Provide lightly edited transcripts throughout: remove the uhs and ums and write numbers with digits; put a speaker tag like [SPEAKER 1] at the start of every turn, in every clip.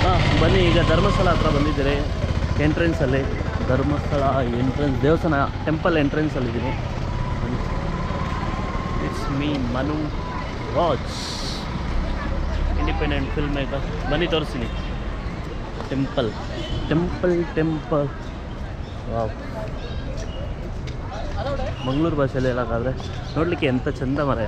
[SPEAKER 1] ಹಾಂ ಬನ್ನಿ, ಈಗ ಧರ್ಮಸ್ಥಳ ಹತ್ರ ಬಂದಿದ್ದೀರಿ. ಎಂಟ್ರೆನ್ಸಲ್ಲಿ ಧರ್ಮಸ್ಥಳ ಎಂಟ್ರೆನ್ಸ್, ದೇವಸ್ಥಾನ ಟೆಂಪಲ್ ಎಂಟ್ರೆನ್ಸಲ್ಲಿದ್ದೀನಿ. It's me Manu Raj, independent film maker. ಬನ್ನಿ ತೋರಿಸ್ತೀನಿ. Temple temple temple wow. Mangaluru ಭಾಷೆಯಲ್ಲಿ ಹೇಳೋಕ್ಕಾದರೆ ನೋಡಲಿಕ್ಕೆ ಎಂಥ ಚಂದ ಮರ,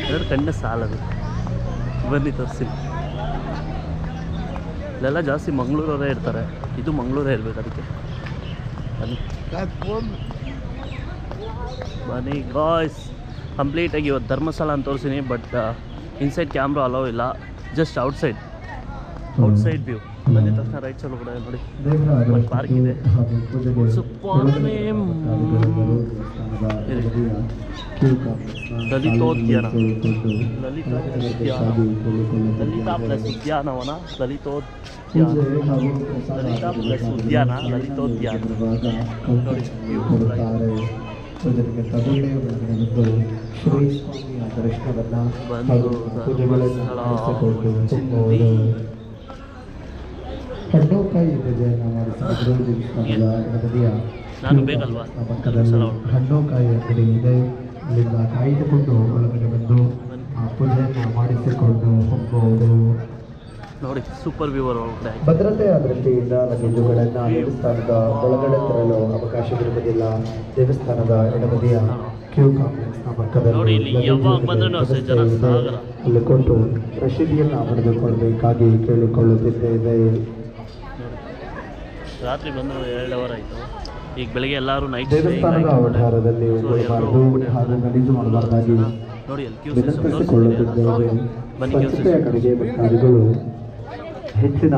[SPEAKER 1] ಎರಡು ಕಣ್ಣು ಸಾಲದು. ಬನ್ನಿ ತೋರಿಸ್ತೀನಿ. ಇಲ್ಲೆಲ್ಲ ಜಾಸ್ತಿ ಮಂಗಳೂರವರೇ ಇರ್ತಾರೆ, ಇದು ಮಂಗಳೂರೇ ಇರಬೇಕು. ಅದಕ್ಕೆ ಬನ್ನಿ ಬನ್ನಿ ಗಾಯ್ಸ್. ಕಂಪ್ಲೀಟಾಗಿ ಇವತ್ತು ಧರ್ಮಸ್ಥಳ ಅಂತ ತೋರಿಸ್ತೀನಿ, ಬಟ್ ಇನ್ಸೈಡ್ ಕ್ಯಾಮ್ರಾ ಅಲೋ ಇಲ್ಲ, ಜಸ್ಟ್ ಔಟ್ಸೈಡ್ ವ್ಯೂ. ಬಂದ ತಕ್ಷಣ ರೈಟ್ ಸೈಡ್ ಕೂಡ ನೋಡಿ ಒಂದು ಪಾರ್ಕ್ ಇದೆ. ಲಲಿತೋದ್ಯಾನ, ಲಲಿತಾ ಪ್ಲಸ್ ಉದ್ಯಾನವನ, ಲಲಿತಾ ಪ್ಲಸ್ ಉದ್ಯಾನ, ಲಲಿತೋದ್ಯಾನ ನೋಡಿ. ಬಂದು ನಾನು ಬೇಕಲ್ವಾ
[SPEAKER 2] ಹಣ್ಣುಕಾಯಿ ಅಂಗಡಿ ಇದೆ. ಇಲ್ಲಿಂದ ಕಾಯ್ದುಕೊಂಡು ಒಳಗಡೆ ಬಂದು ಪೂಜೆಯನ್ನು ಮಾಡಿಸಿಕೊಂಡು ಹೋಗಬಹುದು.
[SPEAKER 1] ನೋಡಿ ಸೂಪರ್ ವ್ಯೂ ಒಳಗಡೆ.
[SPEAKER 2] ಭದ್ರತೆಯ ದೃಷ್ಟಿಯಿಂದ ಲಗೇಜುಗಳನ್ನು ದೇವಸ್ಥಾನದ ಒಳಗಡೆ ತರಲು ಅವಕಾಶವಿರುವುದಿಲ್ಲ. ದೇವಸ್ಥಾನದ ಎಡಬದಿಯ ಕ್ಯೂ ಕಾಂಪ್ಲೆಕ್ಸ್ನ ಪಕ್ಕದಲ್ಲಿ ಅಲ್ಲಿ ಕೊಟ್ಟು ರಶೀದಿಯನ್ನು ಪಡೆದುಕೊಳ್ಳಬೇಕಾಗಿ ಕೇಳಿಕೊಳ್ಳುತ್ತಿದ್ದೇವೆ.
[SPEAKER 1] ರಾತ್ರಿ ಬಂದು 2 ಅವರ್ ಆಯಿತು. ಈಗ ಬೆಳಿಗ್ಗೆ ಎಲ್ಲರೂ ನೈಟ್
[SPEAKER 2] ದೇವಸ್ಥಾನದ ಅವಧಾರದಲ್ಲಿ ಹೋಗಬಾರದು ಹಾಗೂ ಗಲೀಜು ಮಾಡಬಾರ್ದಾಗಿ
[SPEAKER 1] ನೋಡಿ
[SPEAKER 2] ವಿನಂತಿಸಿಕೊಳ್ಳುತ್ತಿದ್ದೇವೆ. ಸ್ವಚ್ಛತೆಯ ಕಡೆಗೆ ಭಕ್ತಾದಿಗಳು ಹೆಚ್ಚಿನ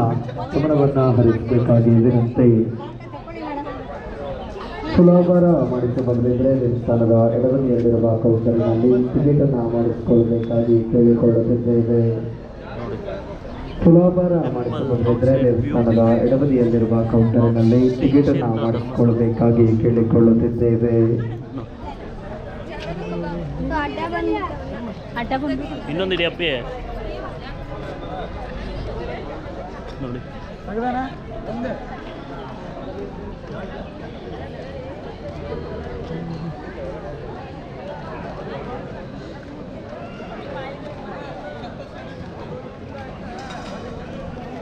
[SPEAKER 2] ಗಮನವನ್ನು ಹರಿಸಬೇಕಾಗಿ ವಿನಂತಿ. ತುಲಾಭಾರ ಮಾಡಿಸಬಹುದಿದ್ರೆ ದೇವಸ್ಥಾನದ ಎಡಬದಿಯಲ್ಲಿರುವ ಕೌಂಟರಿನಲ್ಲಿ ಟಿಕೆಟನ್ನು ಮಾಡಿಸಿಕೊಳ್ಳಬೇಕಾಗಿ ಕೇಳಿಕೊಳ್ಳುತ್ತಿದ್ದೇವೆ. ತುಲಾಭಾರ ಮಾಡಿಸಬಹುದಿದ್ರೆ ದೇವಸ್ಥಾನದ ಎಡಬದಿಯಲ್ಲಿರುವ ಕೌಂಟರಿನಲ್ಲಿ ಟಿಕೆಟನ್ನು ಮಾಡಿಸಿಕೊಳ್ಳಬೇಕಾಗಿ ಕೇಳಿಕೊಳ್ಳುತ್ತಿದ್ದೇವೆ.
[SPEAKER 1] ಇನ್ನೊಂದು ಇಡಿಯಪ್ಪಿ ನೋಡಿ.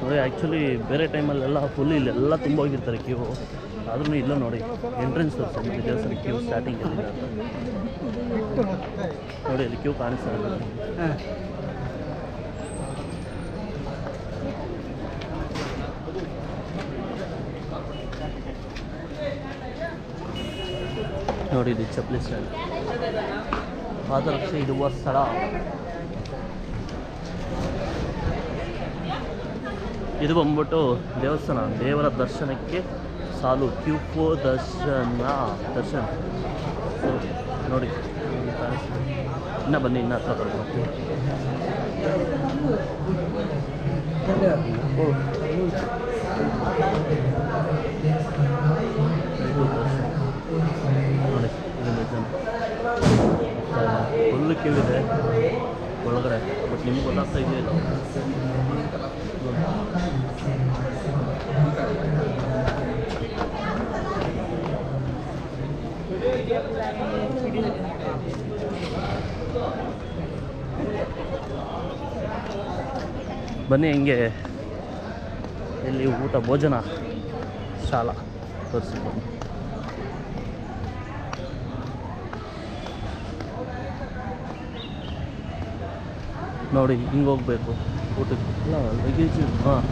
[SPEAKER 1] ನೋಡಿ ಆ್ಯಕ್ಚುಲಿ ಬೇರೆ ಟೈಮಲ್ಲೆಲ್ಲ ಫುಲ್ ಇಲ್ಲೆಲ್ಲ ತುಂಬ ಹೋಗಿರ್ತಾರೆ ಕ್ಯೂ, ಆದ್ರೂ ಇಲ್ಲ ನೋಡಿ ಎಂಟ್ರೆನ್ಸ್ ತೋರಿಸಿ ದೇವಸ್ಥಾನ ಕ್ಯೂ ಸ್ಟಾರ್ಟಿಂಗ್ ಎಲ್ಲಿದೆ ಅಂತ ನೋಡಿ. ಅಲ್ಲಿ ಕ್ಯೂ ಕಾಣಿಸ್ತಾರೆ ನೋಡಿ. ಇದು ಚಪ್ಪಲಿ ಸ್ಟ್ಯಾಂಡ್, ಪಾದರಕ್ಷೆ ಇಡುವ ಸ್ಥಳ. ಇದು ಬಂದ್ಬಿಟ್ಟು ದೇವಸ್ಥಾನ, ದೇವರ ದರ್ಶನಕ್ಕೆ ಸಾಲು ಕ್ಯೂ ಫೋರ್ ದರ್ಶನ. ಸೊ ನೋಡಿ ಇನ್ನು ಬನ್ನಿ, ಇನ್ನು ಹತ್ರ ಬರ್ಬೋದು. ನೋಡಿ ಫುಲ್ ಕ್ಯೂ ಇದೆ ಒಳಗಡೆ, ಬಟ್ ನಿಮ್ಗೆ ಗೊತ್ತಾಗ್ತಾ ಇದೆಯಲ್ಲ. ಬನ್ನಿ ಹಿಂಗೆ ಇಲ್ಲಿ ಊಟ ಭೋಜನ ಶಾಲಾ ತೋರಿಸ್ಬೋದು. ನೋಡಿ ಹಿಂಗೆ ಹೋಗ್ಬೇಕು ಊಟಕ್ಕೆ. ಅಲ್ಲ ಲಗೇಜ್ ಹಾಂ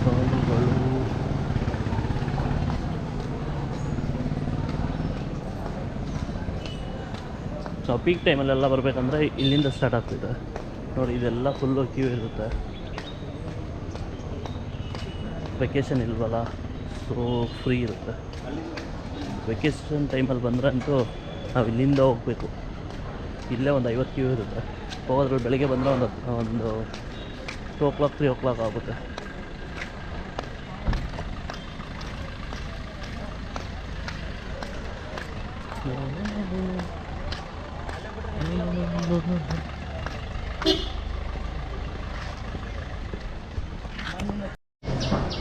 [SPEAKER 1] ಸಾಲುಗಳು. ಸೊ ಪೀಕ್ ಟೈಮಲ್ಲೆಲ್ಲ ಬರಬೇಕಂದ್ರೆ ಇಲ್ಲಿಂದ ಸ್ಟಾರ್ಟ್ ಆಗ್ತಿದೆ ನೋಡಿ. ಇದೆಲ್ಲ ಫುಲ್ಲು ಕ್ಯೂ ಇರುತ್ತೆ, ವೆಕೇಷನ್ ಇಲ್ವಲ್ಲ, ಸೊ ಫ್ರೀ ಇರುತ್ತೆ. ವೆಕೇಷನ್ ಟೈಮಲ್ಲಿ ಬಂದರೆ ಅಂತೂ ನಾವು ಇಲ್ಲಿಂದ ಹೋಗಬೇಕು. ಇಲ್ಲೇ ಒಂದು 50 ಕ್ಯೂ ಇರುತ್ತೆ. ಹೋಗೋದ್ರಲ್ಲಿ ಬೆಳಿಗ್ಗೆ ಬಂದರೆ ಒಂದು 2 o'clock 3 o'clock ಆಗುತ್ತೆ.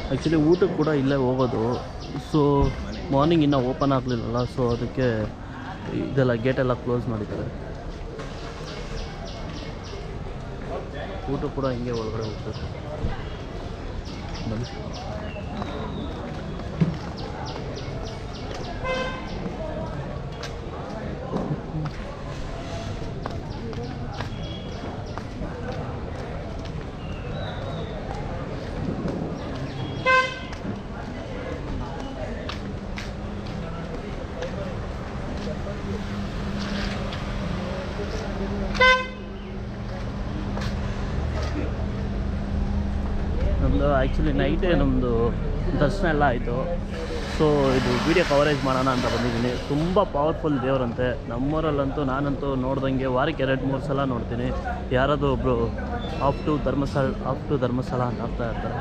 [SPEAKER 1] ಆ್ಯಕ್ಚುಲಿ ಊಟಕ್ಕೆ ಕೂಡ ಇಲ್ಲೇ ಹೋಗೋದು. ಸೊ ಮಾರ್ನಿಂಗ್ ಇನ್ನೂ ಓಪನ್ ಆಗಲಿಲ್ಲಲ್ಲ, ಸೊ ಅದಕ್ಕೆ ಇದೆಲ್ಲ ಗೇಟೆಲ್ಲ ಕ್ಲೋಸ್ ಮಾಡಿದ್ದಾರೆ. ಊಟ ಕೂಡ ಹಿಂಗೆ ಒಳಗಡೆ ಹೋಗ್ಬೇಕು. ಬನ್ನಿ. ನಮ್ಮದು ಆ್ಯಕ್ಚುಲಿ ನೈಟೇ ನಮ್ಮದು ದರ್ಶನ ಎಲ್ಲ ಆಯಿತು. ಸೊ ಇದು ವಿಡಿಯೋ ಕವರೇಜ್ ಮಾಡೋಣ ಅಂತ ಬಂದಿದ್ದೀನಿ. ತುಂಬ ಪವರ್ಫುಲ್ ದೇವರಂತೆ ನಮ್ಮೂರಲ್ಲಂತೂ. ನಾನಂತೂ ನೋಡ್ದಂಗೆ ವಾರಕ್ಕೆ 2-3 ಸಲ ನೋಡ್ತೀನಿ. ಯಾರಾದರೂ ಒಬ್ಬರು ಆಫ್ ಟು ಧರ್ಮಸ್ಥಳ ಅಂತ ಆಗ್ತಾ ಇರ್ತಾರೆ.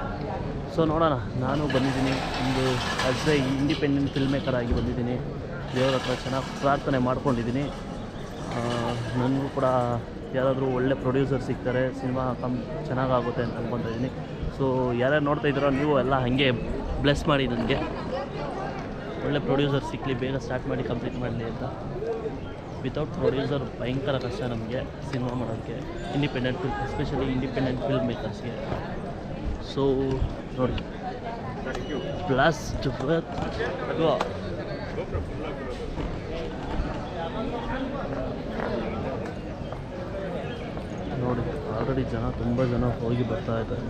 [SPEAKER 1] ಸೊ ನೋಡೋಣ, ನಾನು ಬಂದಿದ್ದೀನಿ ಒಂದು as A independent film maker ಆಗಿ ಬಂದಿದ್ದೀನಿ. ದೇವರ ಹತ್ರ ಚೆನ್ನಾಗಿ ಪ್ರಾರ್ಥನೆ ಮಾಡ್ಕೊಂಡಿದ್ದೀನಿ. ನನಗೂ ಕೂಡ ಯಾರಾದರೂ ಒಳ್ಳೆ ಪ್ರೊಡ್ಯೂಸರ್ ಸಿಗ್ತಾರೆ, ಸಿನಿಮಾ ಚೆನ್ನಾಗಾಗುತ್ತೆ ಅಂತ ಅಂದ್ಕೊತಾ ಇದ್ದೀನಿ. ಸೊ ಯಾರ್ಯಾರು ನೋಡ್ತಾ ಇದ್ದೀರೋ ನೀವು ಎಲ್ಲ ಹಾಗೆ ಬ್ಲೆಸ್ ಮಾಡಿ, ನನಗೆ ಒಳ್ಳೆ ಪ್ರೊಡ್ಯೂಸರ್ ಸಿಕ್ಕಲಿ, ಬೇಗ ಸ್ಟಾರ್ಟ್ ಮಾಡಿ ಕಂಪ್ಲೀಟ್ ಮಾಡಲಿ ಅಂತ. ವಿತೌಟ್ ಪ್ರೊಡ್ಯೂಸರ್ ಭಯಂಕರ ಕಷ್ಟ ನಮಗೆ ಸಿನಿಮಾ ಮಾಡೋಕ್ಕೆ, independent film, especially independent film ಮೇಕರ್ಸ್ಗೆ. ಸೊ ನೋಡಿ, ಬ್ಲಾಸ್ಟ್ ನೋಡಿ. ಆಲ್ರೆಡಿ ತುಂಬ ಜನ ಹೋಗಿ ಬರ್ತಾ ಇದ್ದಾರೆ.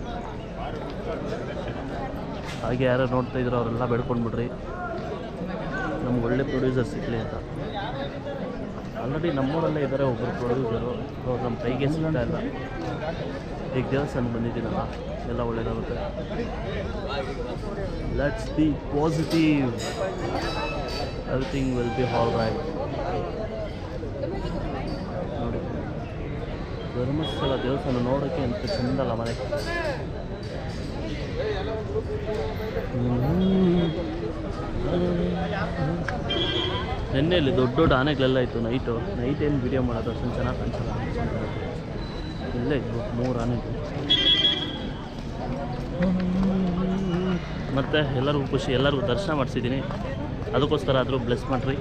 [SPEAKER 1] ಹಾಗೆ ಯಾರು ನೋಡ್ತಾ ಇದ್ರು ಅವರೆಲ್ಲ ಬೆಳ್ಕೊಂಡ್ಬಿಡ್ರಿ, ನಮ್ಗೆ ಒಳ್ಳೆ ಪ್ರೊಡ್ಯೂಸರ್ ಸಿಗಲಿ ಅಂತ. ಆಲ್ರೆಡಿ ನಮ್ಮೂರಲ್ಲೇ ಇದ್ದಾರೆ ಒಬ್ಬರು ಪ್ರೊಡ್ಯೂಸರು, ಅವ್ರು ನಮ್ಮ ಕೈಗೆ ಸಿಗ್ತಾ ಇಲ್ಲ. ಈಗ ದೇವಸ್ಥಾನ ಬಂದಿದ್ದೀನಲ್ಲ, ಎಲ್ಲ ಒಳ್ಳೇದಾಗುತ್ತೆ. Let's be positive, everything will be all right. ನೋಡಿ, ಧರ್ಮಸ್ಥಳ ದೇವಸ್ಥಾನ ನೋಡೋಕ್ಕೆ ಅಂತ ಚೆಂದಲ್ಲ ಮನೆ. ನೆನ್ನೆಯಲ್ಲಿ ದೊಡ್ಡ ದೊಡ್ಡ ಆನೆಗಳೆಲ್ಲ ಇತ್ತು. ನೈಟ್ ಏನು ವೀಡಿಯೋ ಮಾಡೋದು ಅಷ್ಟೊಂದು ಚೆನ್ನಾಗಿ ಕಾಣಿಸಲ್ಲ. ಇಲ್ಲೇ ಇತ್ತು 3 ಆನೆ ಇತ್ತು. ಮತ್ತು ಎಲ್ಲರಿಗೂ ಖುಷಿ, ಎಲ್ಲರಿಗೂ ದರ್ಶನ ಮಾಡಿಸಿದ್ದೀನಿ. ಅದಕ್ಕೋಸ್ಕರ ಆದರೂ ಬ್ಲೆಸ್ ಮಾಡಿರಿ.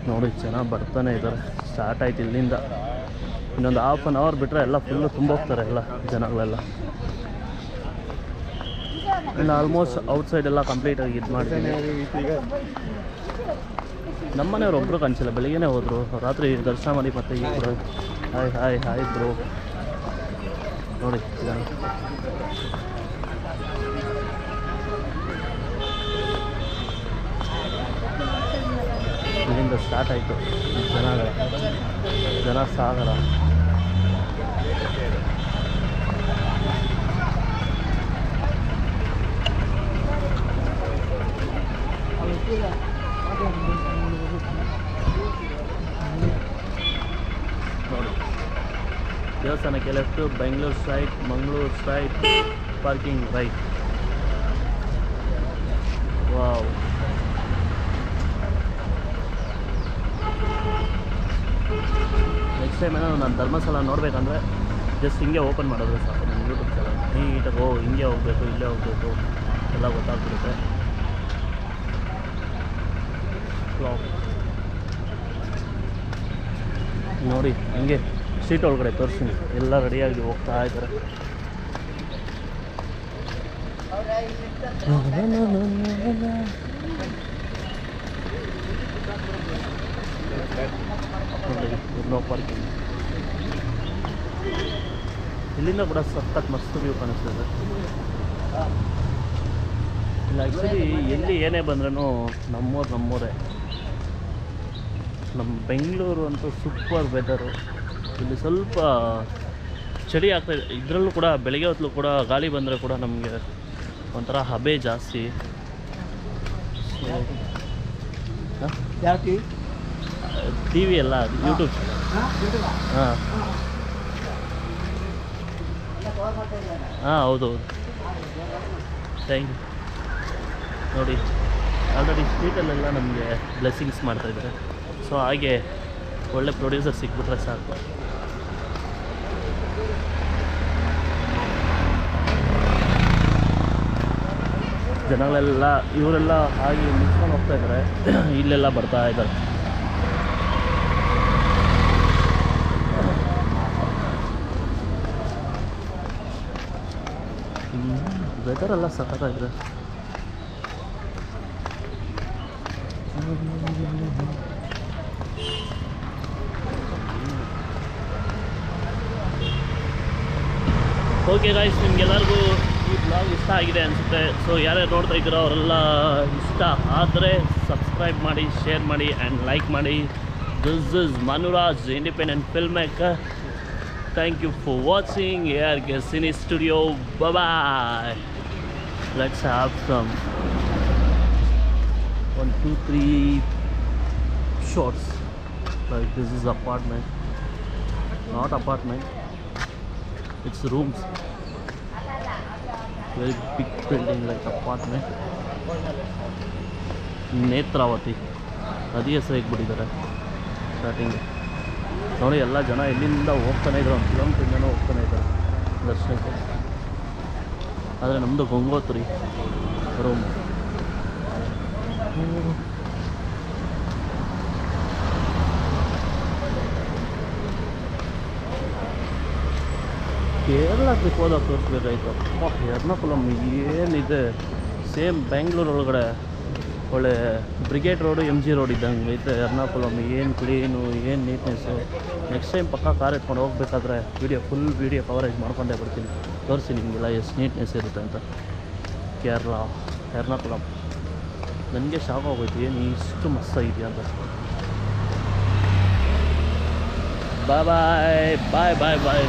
[SPEAKER 1] ನೋಡಿ, ಚೆನ್ನಾಗಿ ಬರ್ತಾನೆ ಇದ್ದಾರೆ. ಸ್ಟಾರ್ಟ್ ಆಯ್ತು ಇಲ್ಲಿಂದ. ಇನ್ನೊಂದು ½ ಅನ್ ಅವರ್ ಬಿಟ್ಟರೆ ಎಲ್ಲ ಫುಲ್ಲು ತುಂಬೋಗ್ತಾರೆ ಎಲ್ಲ ಜನಗಳೆಲ್ಲ. ಇನ್ನು ಆಲ್ಮೋಸ್ಟ್ ಔಟ್ಸೈಡ್ ಎಲ್ಲ ಕಂಪ್ಲೀಟಾಗಿ ಇದು ಮಾಡ್ತೀನಿ. ನಮ್ಮ ಮನೆಯವ್ರು ಒಬ್ಬರು ಕಾಣಿಸಿಲ್ಲ, ಬೆಳಿಗ್ಗೆನೇ ಹೋದರು. ರಾತ್ರಿ ದರ್ಶನ ಮಾಡಿ ಮತ್ತೆ ಈಗ ಕೂಡ ಹಾಯ್ ಬ್ರೋ. ನೋಡಿ ಜನ, ಇಲ್ಲಿಂದ ಸ್ಟಾರ್ಟ್ ಆಯಿತು ಜನ ಸಾಗರ. ನೋಡಿ, ದೇವಸ್ಥಾನಕ್ಕೆ left, Bengaluru straight, Mangaluru straight, parking right. Wow, next time ಏನಾದ್ರು ನಾನು ಧರ್ಮಸ್ಥಳ ನೋಡಬೇಕಂದ್ರೆ ಜಸ್ಟ್ ಹಿಂಗೆ ಓಪನ್ ಮಾಡಿದ್ರೆ ಸಾಕು ನನ್ನ ಯೂಟ್ಯೂಬ್ ಚಾನಲ್. ನೀಟಾಗಿ ಹಿಂಗೆ ಹೋಗಬೇಕು, ಇಲ್ಲೇ ಹೋಗಬೇಕು ಎಲ್ಲ ಗೊತ್ತಾಗ್ಬಿಡುತ್ತೆ. ನೋಡಿ ಹಂಗೆ ಸೀಟ್ ಒಳಗಡೆ ತೋರಿಸ್ತೀನಿ, ಎಲ್ಲ ರೆಡಿಯಾಗಿ ಹೋಗ್ತಾ ಇದ್ದಾರೆ. No parking. ಇಲ್ಲಿಂದ ಕೂಡ ಸಖತ್ ಮಸ್ತ್ ವ್ಯೂ ಕಾಣಿಸ್ತದೆ. ಇಲ್ಲ ಆ್ಯಕ್ಚುಲಿ ಎಲ್ಲಿ ಏನೇ ಬಂದ್ರೂ ನಮ್ಮೂರೇ. ನಮ್ಮ ಬೆಂಗಳೂರು ಅಂತೂ ಸೂಪರ್ ವೆದರು. ಇಲ್ಲಿ ಸ್ವಲ್ಪ ಚಳಿ ಆಗ್ತಾಯಿದೆ. ಇದರಲ್ಲೂ ಕೂಡ ಬೆಳಗ್ಗೆ ಹೊತ್ತು ಕೂಡ ಗಾಳಿ ಬಂದರೆ ಕೂಡ ನಮಗೆ ಒಂಥರ ಹಬೆ ಜಾಸ್ತಿ.
[SPEAKER 3] ಯಾವ
[SPEAKER 1] ಟಿ ವಿ ಎಲ್ಲ ಯೂಟ್ಯೂಬ್. ಹಾಂ ಹೌದು ಥ್ಯಾಂಕ್ ಯು. ನೋಡಿ ಆಲ್ರೆಡಿ ಸ್ಟ್ರೀಟಲ್ಲೆಲ್ಲ ನಮಗೆ ಬ್ಲೆಸ್ಸಿಂಗ್ಸ್ ಮಾಡ್ತಾಯಿದ್ದಾರೆ. ಸೊ ಹಾಗೆ ಒಳ್ಳೆ ಪ್ರೊಡ್ಯೂಸರ್ ಸಿಕ್ಬಿಟ್ರೆ ಸಾಕು. ಜನಗಳೆಲ್ಲ ಇವರೆಲ್ಲ ಹಾಗೆ ನಿಂತ್ಕೊಂಡು ಹೋಗ್ತಾ ಇದ್ದಾರೆ, ಇಲ್ಲೆಲ್ಲ ಬರ್ತಾ ಇದ್ದಾರೆ. ವೆದರೆಲ್ಲ ಸಖತ್ತಾಗಿದೆ. ಓಕೆ ಗೈಸ್, ನಿಮ್ಗೆಲ್ಲರಿಗೂ ಈ ಬ್ಲಾಗ್ ಇಷ್ಟ ಆಗಿದೆ ಅನಿಸುತ್ತೆ. ಸೊ ಯಾರ್ಯಾರು ನೋಡ್ತಾ ಇದ್ದೀರೋ ಅವರೆಲ್ಲ ಇಷ್ಟ ಆದರೆ ಸಬ್ಸ್ಕ್ರೈಬ್ ಮಾಡಿ, ಶೇರ್ ಮಾಡಿ ಆ್ಯಂಡ್ ಲೈಕ್ ಮಾಡಿ. This is Manuraj, independent film maker. Thank you for watching here at Cine Studio. Bye bye. Let's have some 1, 2, 3 shots. Like this is apartment, not apartment. It's rooms. Very big building like apartment. Netravati ನದಿ ಹೆಸರು ಇಟ್ಬಿಟ್ಟಿದ್ದಾರೆ starting. ನೋಡಿ ಎಲ್ಲ ಜನ ಎಲ್ಲಿಂದ ಹೋಗ್ತಾನೆ ಇದ್ದಾರೆ, 1 ಕಿಲೋಮೀಟ್ರಿಂದನೂ ಹೋಗ್ತಾನೆ ಇದ್ದಾರೆ ದರ್ಶನಕ್ಕೆ. ಆದರೆ ನಮ್ಮದು ಗಂಗೋತ್ರಿ ರೂಮ್. ಕೇರಳ ಟ್ರಿಪ್ ಹೋದಾಗ ತೋರಿಸ್ಬೇಕಾಯ್ತು. ಎರ್ನಾಕುಲಂ ಏನಿದೆ, ಸೇಮ್ ಬೆಂಗಳೂರು ಒಳಗಡೆ ಒಳ್ಳೆ ಬ್ರಿಗೇಡ್ ರೋಡು MG ರೋಡ್ ಇದ್ದಂಗೆ ಐತೆ ಎರ್ನಾಕುಲಂ. ಏನು ಕ್ಲೀನು, ಏನು ನೀಟ್ನೆಸ್ಸು. ನೆಕ್ಸ್ಟ್ ಟೈಮ್ ಪಕ್ಕ ಕಾರ್ ಎತ್ಕೊಂಡು ಹೋಗ್ಬೇಕಾದ್ರೆ ಫುಲ್ ವೀಡಿಯೋ ಕವರೇಜ್ ಮಾಡ್ಕೊಂಡೇ ಬರ್ತೀನಿ, ತೋರಿಸಿ ನಿಮಗೆಲ್ಲ ಎಷ್ಟು ನೀಟ್ನೆಸ್ ಇರುತ್ತೆ ಅಂತ. ಕೇರಳ ಎರ್ನಾಕುಲಂ ನನಗೆ ಶಾಕ್ ಆಗೋಯ್ತು, ಏನು ಇಷ್ಟು ಮಸ್ತಾಗಿದೆಯಾ ಅಂತ. ಬಾಯ್ ಬಾಯ್ ಬಾಯ್ ಬಾಯ್ ಬಾಯ್.